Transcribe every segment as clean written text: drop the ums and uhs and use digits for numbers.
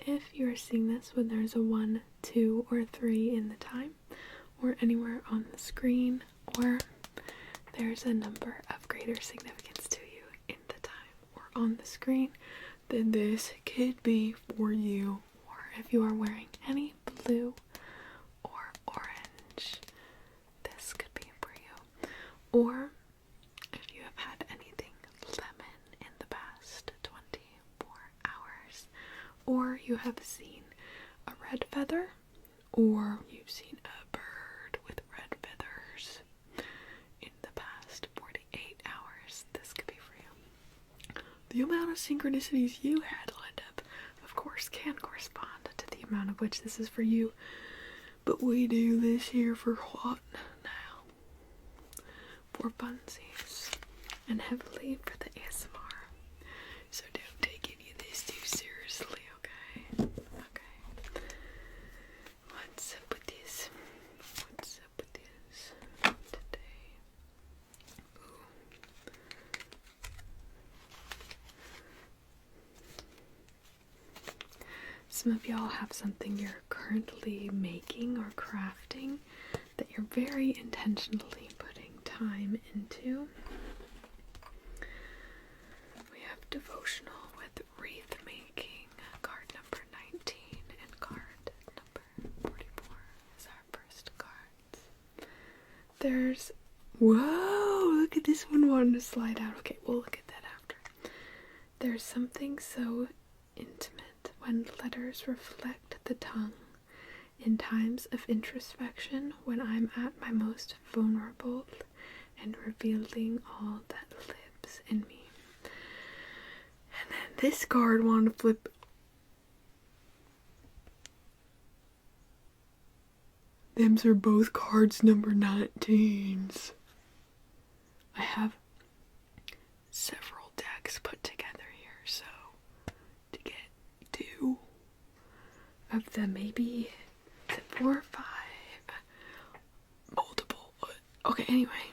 if you're seeing this when there's a 1, 2, or 3 in the time, or anywhere on the screen, or there's a number of greater significance to you in the time or on the screen, then this could be for you. Or if you are wearing any blue or orange, this could be for you. Or if you have had anything lemon in the past 24 hours, or you have seen a red feather, or you've seen a bird with red feathers in the past 48 hours, this could be for you. The amount of synchronicities you had lined up, of course, can correspond to the amount of which this is for you, but we do this here for what now? For funsies, and heavily for the ASMR. So don't take any of this too seriously, okay? Okay. What's up with this? What's up with this today? Ooh. Some of y'all have something you're currently making or crafting that you're very intentionally putting time into. We have devotional with wreath making, card number 19, and card number 44 is our first cards. There's, whoa, look at this one wanting to slide out. Okay, we'll look at that after. There's something so intimate when letters reflect the tongue. In times of introspection, when I'm at my most vulnerable and revealing all that lives in me. And then this card wanted to flip. Them's are both cards number 19s. I have several decks put together here, so to get 2 of them, maybe 4 or 5, multiple. Okay, anyway.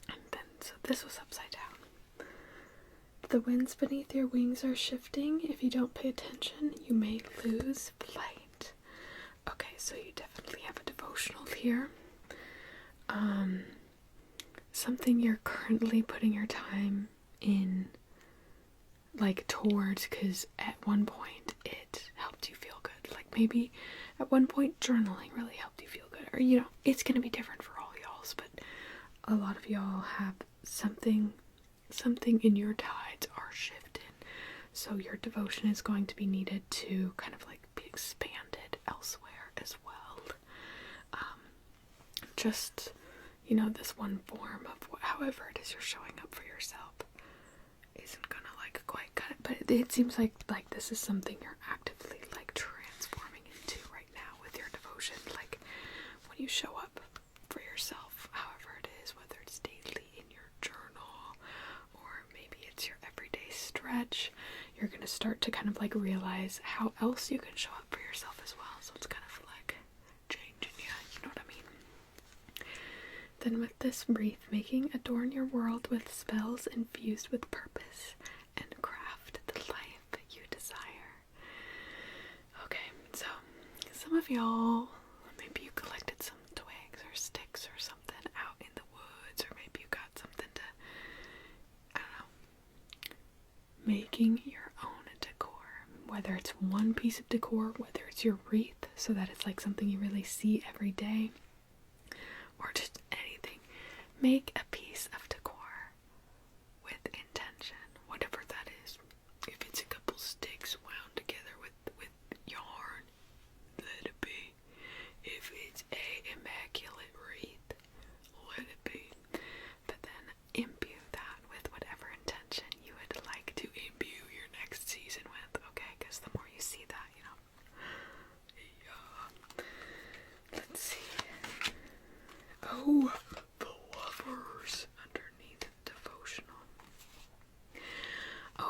And then, so this was upside down. The winds beneath your wings are shifting. If you don't pay attention, you may lose flight. Okay, so you definitely have a devotional here. Something you're currently putting your time in, like, towards, because at one point it helped you feel good. Like, maybe at one point journaling really helped you feel good. Or, you know, it's going to be different for all y'all's, but a lot of y'all have something in your tides are shifting. So your devotion is going to be needed to kind of like be expanded elsewhere as well. Just, you know, this one form of however it is you're showing up for yourself isn't gonna like quite cut it, but it seems like this is something you're actively like transforming into right now with your devotion. Like when you show up for yourself, however it is, whether it's daily in your journal or maybe it's your everyday stretch, you're gonna start to kind of like realize how else you can show up for yourself as well. So it's kind of like changing you know what I mean? Then with this wreath making, adorn your world with spells infused with purpose and craft the life you desire. Okay, so some of y'all, maybe you collected some twigs or sticks or something out in the woods, or maybe you got something to, I don't know, making your own decor. Whether it's one piece of decor, whether it's your wreath, so that it's like something you really see every day, or just anything. Make a piece of decor with intention, whatever that is. If it's a couple sticks wound together with yarn, let it be. If it's a immaculate wreath, let it be. But then imbue that with whatever intention you would like to imbue your next season with, okay? Because the more you see that, you know. Yeah. Let's see. Oh, the lovers underneath devotional.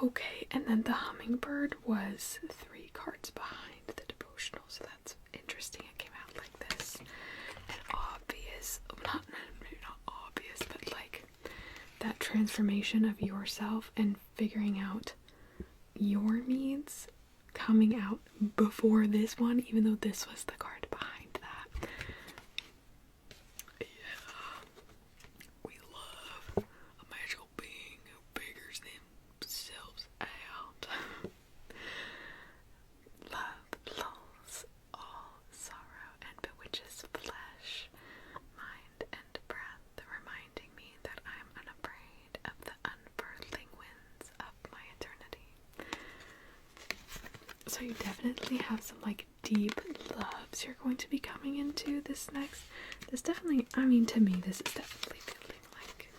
Okay, and then the hummingbird was 3 cards behind the devotional, so that's interesting. It came out like this. And obvious, not obvious, but like that transformation of yourself and figuring out your needs coming out before this one, even though this was the card behind that. Yeah. We love a magical being who figures themselves out. Love lulls all sorrow and bewitches flesh, mind, and breath, reminding me that I am unafraid of the unfurling winds of my eternity. So you definitely have some like deep loves you're going to be coming into this next. This definitely, I mean, to me, this is definitely feeling like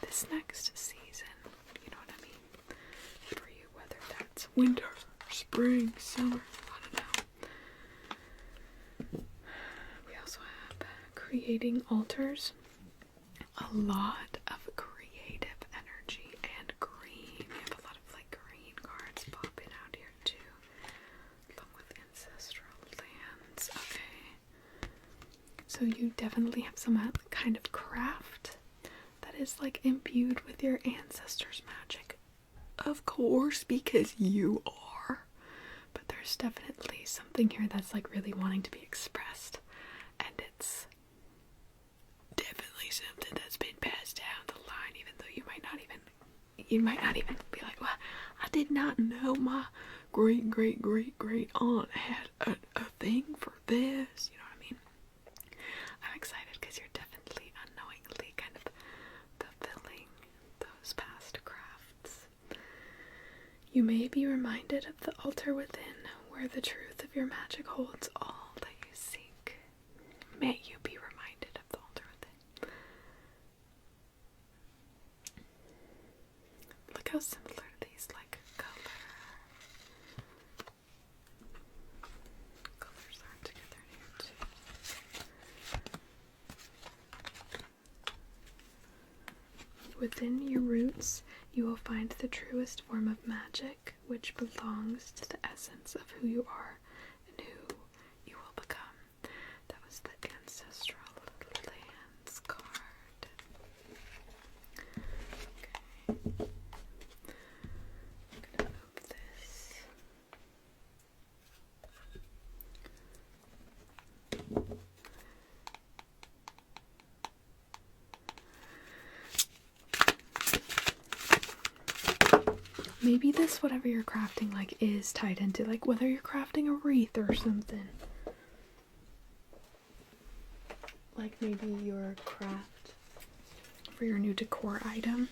this next season. You know what I mean? For you, whether that's winter, spring, summer, I don't know. We also have creating altars. A lot of creative energy and green. We have a lot of like green cards popping out here too, along with ancestral lands. Okay, so you definitely have some kind of craft that is like imbued with your ancestors' magic, of course, because you are. But there's definitely something here that's like really wanting to be expressed, and it's definitely something that's been passed down the line, even though you might not even be like, well, I did not know my great aunt had a thing for this. You know what I mean? I'm excited because you're definitely unknowingly kind of fulfilling those past crafts. You may be reminded of the altar within, where the truth of your magic holds all that you seek. May you be reminded of the altar within. Look how similar these like colors are together here too. Within your roots, you will find the truest form of magic, which belongs to the essence of who you are and who you will become. That was the ancestral lands card. Okay. I'm gonna move this. Maybe this, whatever you're crafting, like, is tied into, like, whether you're crafting a wreath or something. Like, maybe your craft for your new decor item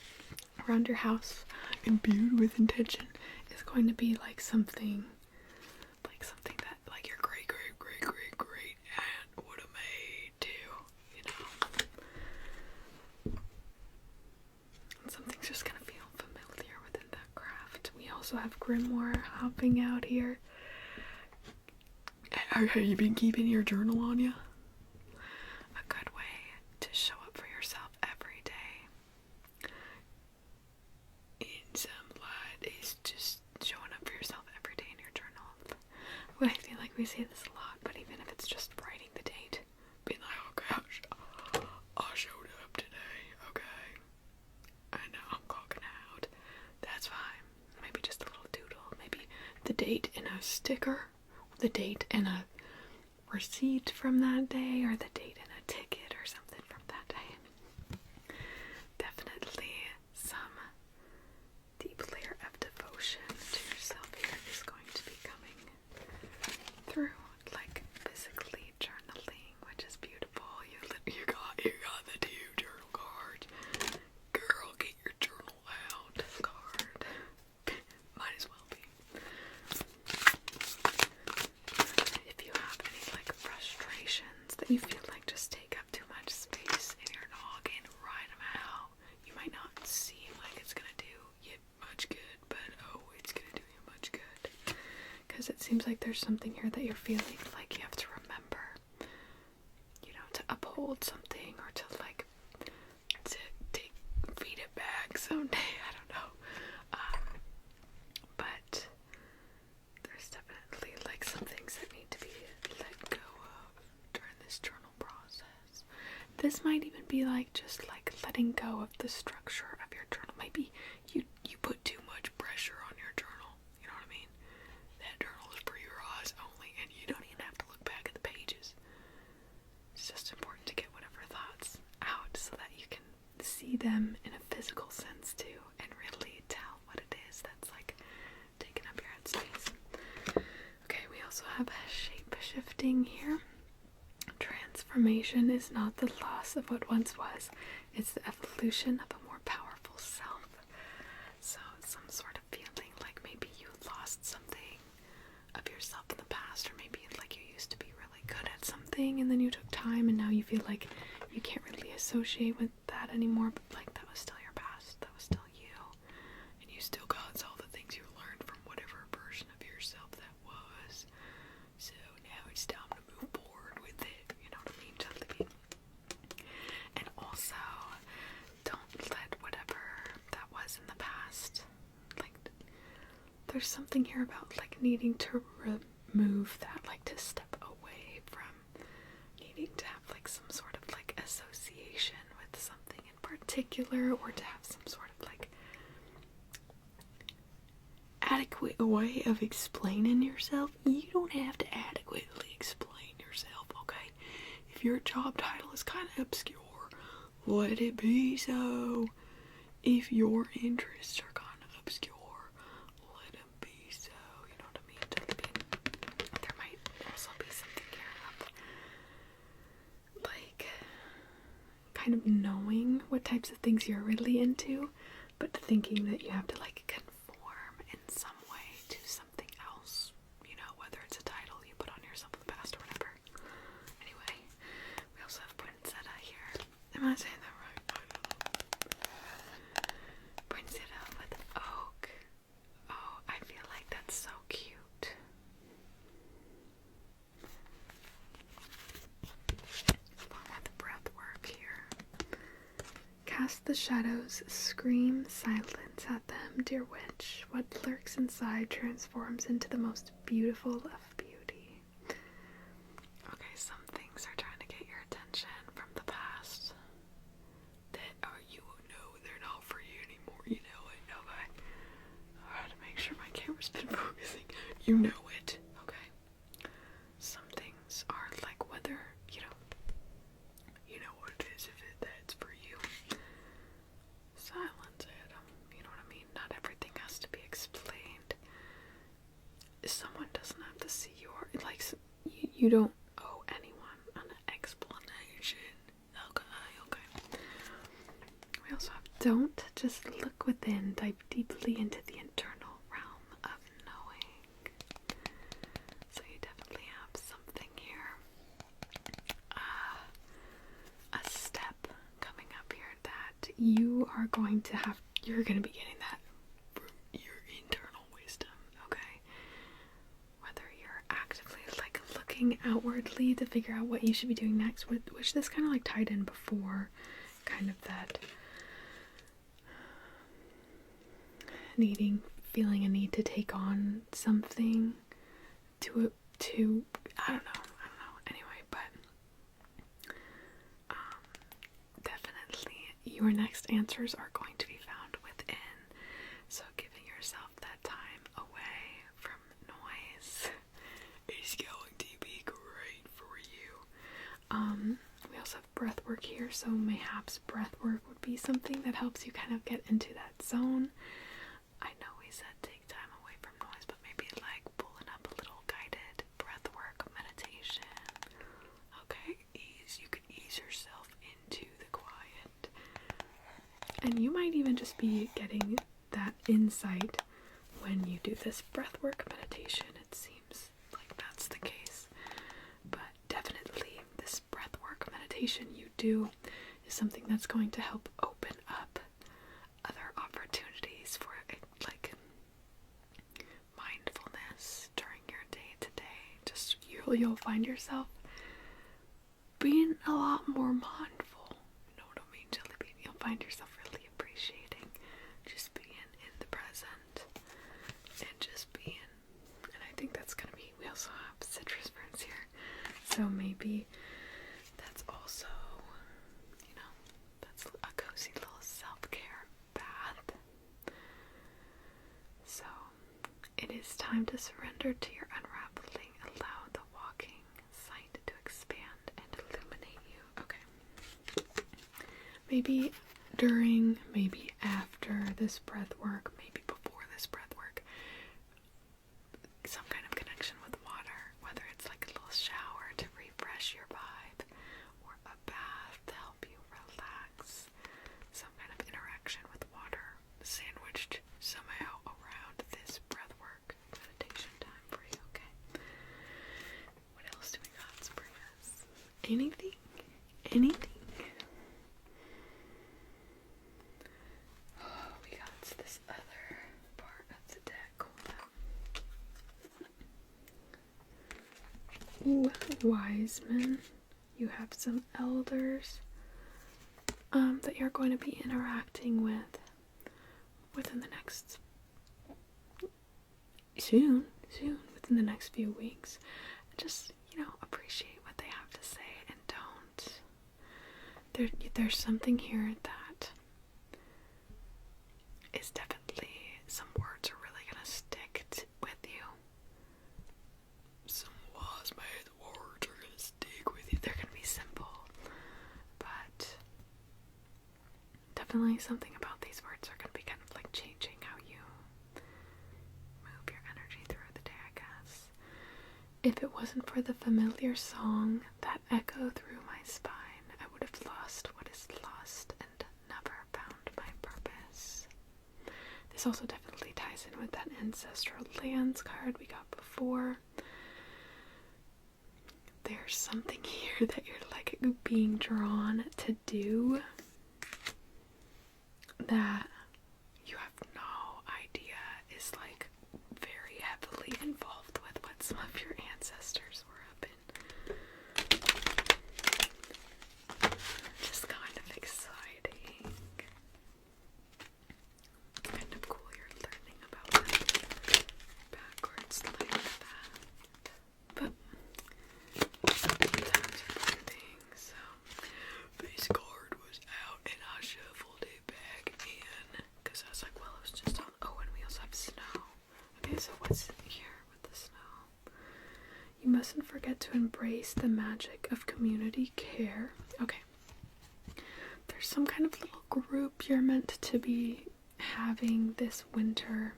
around your house, imbued with intention, is going to be, like, something that, like, your great aunt would have made, too, you know? And something's just gonna feel familiar within that craft. We also have grimoire hopping out here. Have you been keeping your journal on you? A good way to show up for yourself every day in some light is just showing up for yourself every day in your journal. Well, I feel like we say this a lot, but even if it's just writing the date, being like, oh gosh, I showed up today, okay? I know I'm clocking out. That's fine. Maybe just a little doodle. Maybe the date in a sticker, the date in a receipt from that day, or the date in a ticket or something from that day. Definitely some deep layer of devotion to yourself here is going to be coming through, like physically journaling, which is beautiful. You got the 2 journal cards. Girl, get your journal out card. Might as well be. If you have any like frustrations that you feel like just take up too much space in your noggin, write them out. You might not seem like it's gonna do you much good, but oh, it's gonna do you much good. Because it seems like there's something here that you're feeling like you have to remember, you know, to uphold something, or to like to feed it back someday. I don't know. But there's definitely like some things that need to be let go of during this journal process. This might even be like just like letting go of the structure of your journal. Maybe you put too much pressure on your journal. You know what I mean? That journal is them in a physical sense too, and really tell what it is that's like taking up your headspace. Okay, we also have shape shifting here. Transformation is not the loss of what once was, it's the evolution of a more powerful self. So some sort of feeling like maybe you lost something of yourself in the past, or maybe like you used to be really good at something and then you took time and now you feel like you can't really associate with that anymore, but like that was still your past, that was still you, and you still got all the things you learned from whatever version of yourself that was. So now it's time to move forward with it, you know what I mean? Totally. And also, don't let whatever that was in the past, like, there's something here about like needing to remove that, like to step away from needing to have like some sort of like association with something in particular, or to have some sort of like adequate way of explaining yourself. You don't have to adequately explain yourself, okay? If your job title is kind of obscure, let it be so. If your interests are kind of obscure, let them be so. You know what I mean? There might also be something here of like kind of knowing what types of things you're really into, but thinking that you have to like conform in some way to something else, you know, whether it's a title you put on yourself in the past or whatever. Anyway, we also have poinsettia here. Am I saying that right? Poinsettia with oak. Oh, I feel like that's so cute. Along with breath work here. Cast the shadows, scream silence at them, dear witch. What lurks inside transforms into the most beautiful of beauty. Okay, some things are trying to get your attention from the past that you know they're not for you anymore. You know it, okay? I have to make sure my camera's been focusing. You know it, okay? Some things are like whether, you know what it is, if that's for you. Silence it. You know what I mean? Not everything has to be explained. Someone doesn't have to see your, like, you don't owe anyone an explanation. Okay. We also have don't just look within, dive deeply into the internal realm of knowing. So you definitely have something here. A step coming up here that you're going to be getting that from your internal wisdom, okay? Whether you're actively like looking outwardly to figure out what you should be doing next, which this kind of like tied in before, kind of that feeling a need to take on something to I don't know, anyway, but definitely your next answers are going to be found within, so giving yourself that time away from noise is going to be great for you. We also have breath work here, so mayhaps breath work would be something that helps you kind of get into that zone. I know we said take time away from noise, but maybe like pulling up a little guided breath work meditation. Okay, you could ease yourself into the quiet. And you might even just be getting that insight when you do this breathwork meditation. It seems like that's the case. But definitely this breathwork meditation you do is something that's going to help open up other opportunities for like mindfulness during your day to day. Just you'll find yourself being a lot more mindful. You know what I mean, Jelly Bean? You'll find yourself really appreciating just being in the present and just being. And I think that's gonna be. We also have citrus ferns here, so maybe that's also, that's a cozy little self-care bath. So it is time to surrender to your unraveling. Allow the walking sight to expand and illuminate you. Okay. Maybe during, maybe after this breath work, maybe before this breath work, some kind of connection with water, whether it's like a little shower to refresh your vibe, or a bath to help you relax, some kind of interaction with water sandwiched somehow around this breath work meditation time for you, okay? What else do we got, Springus? Anything? Anything? Oh, we got this other part of the deck. Ooh, wise men. You have some elders that you're going to be interacting with within the next within the next few weeks. Just, appreciate what they have to say and don't. There's something here that is definitely, some words are really gonna stick with you. Some wise man's words are gonna stick with you. They're gonna be simple, but definitely something about these words are gonna be kind of like changing how you move your energy through the day, I guess. If it wasn't for the familiar song that echoed through my spine, I would have lost what is lost and never found my purpose. This also definitely ties in with that ancestral lands card we got before. There's something here that you're like being drawn to do that you have no idea is like very heavily involved with what some of your ancestors were up in. Just kind of exciting. Kind of cool you're learning about that backwards like that. But sometimes everything, so this card was out and I shuffled it back in because I was like, well, it was just on. Oh, and we also have snow. Okay, so what's here with the snow? You mustn't forget to embrace the magic of community care. Okay. There's some kind of little group you're meant to be having this winter.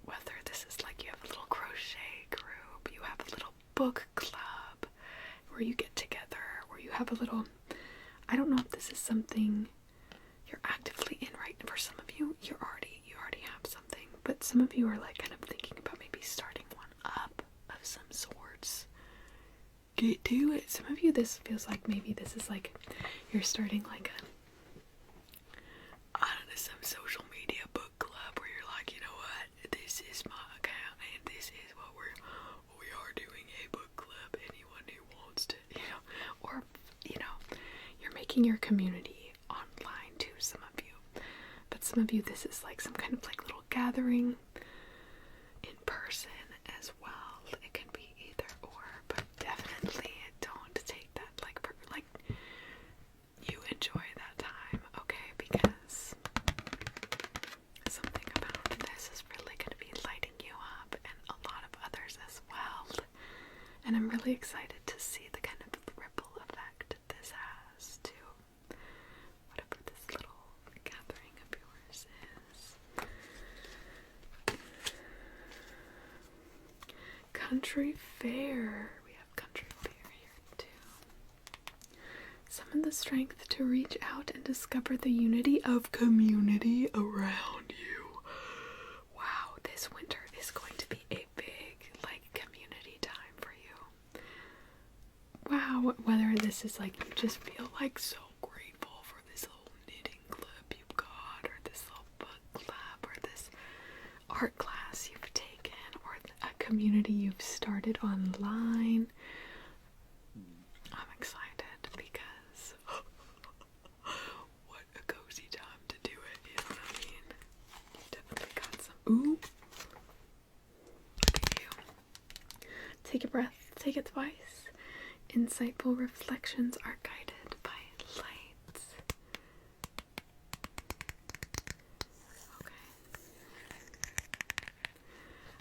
Whether this is like you have a little crochet group, you have a little book club where you get together, where you have a little, I don't know if this is something you're actively in, right? For some of you, you already have something, but some of you are like kind of thinking about maybe starting one up of some sorts. Get to it. Some of you, this feels like maybe this is like you're starting like I don't know, some social media book club where you're like, you know what, this is my account and this is what we are doing a book club. Anyone who wants to, or you're making your community online too, some of you. But some of you, this is like some kind of like little gathering in person as well. It can be either or, but definitely don't take that like you enjoy that time, okay? Because something about this is really going to be lighting you up and a lot of others as well. And I'm really excited to see the kind of ripple effect this has to whatever this little gathering of yours is. Country fair. We have country fair here too. Summon the strength to reach out and discover the unity of community around you. Wow, this winter is going to be a big, community time for you. Wow, whether this is you just feel so grateful for this little knitting club you've got, or this little book club, or this art class you've taken, or a community you've started online. I'm excited because what a cozy time to do it, you know what I mean? You definitely got some. Ooh. Look at you. Take a breath, take it twice. Insightful reflections are guided by lights. Okay.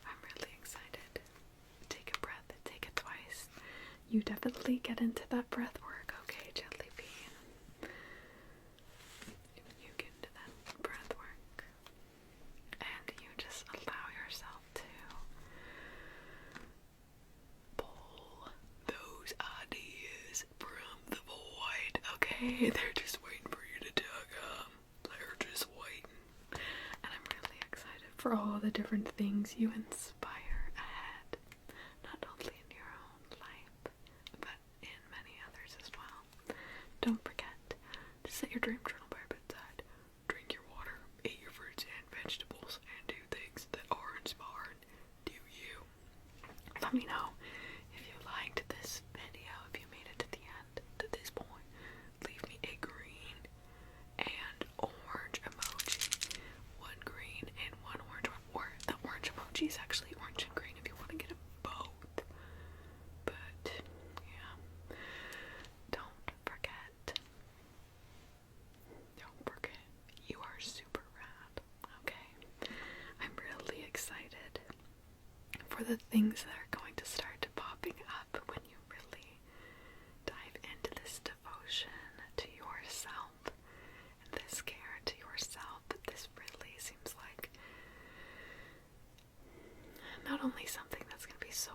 I'm really excited. Take a breath, take it twice. You definitely get into that breath work, okay, Jelly Bean? okay. They're just waiting for you to tug them. They're just waiting. And I'm really excited for all the different things you inspire ahead. Not only in your own life, but in many others as well. Don't forget to set your dream journal by your bedside. Drink your water, eat your fruits and vegetables, and do things that are inspiring. Do you? Let me know if you liked this video, if you made it to the end, to this point. Leave me a green and orange emoji. One green and one orange one. Or the orange emoji is actually orange and green if you want to get them both. But yeah, don't forget. Don't forget, you are super rad. Okay, I'm really excited for the things that are going to start popping up when you really dive into this devotion to yourself and this care to yourself. This really seems like not only something that's going to be so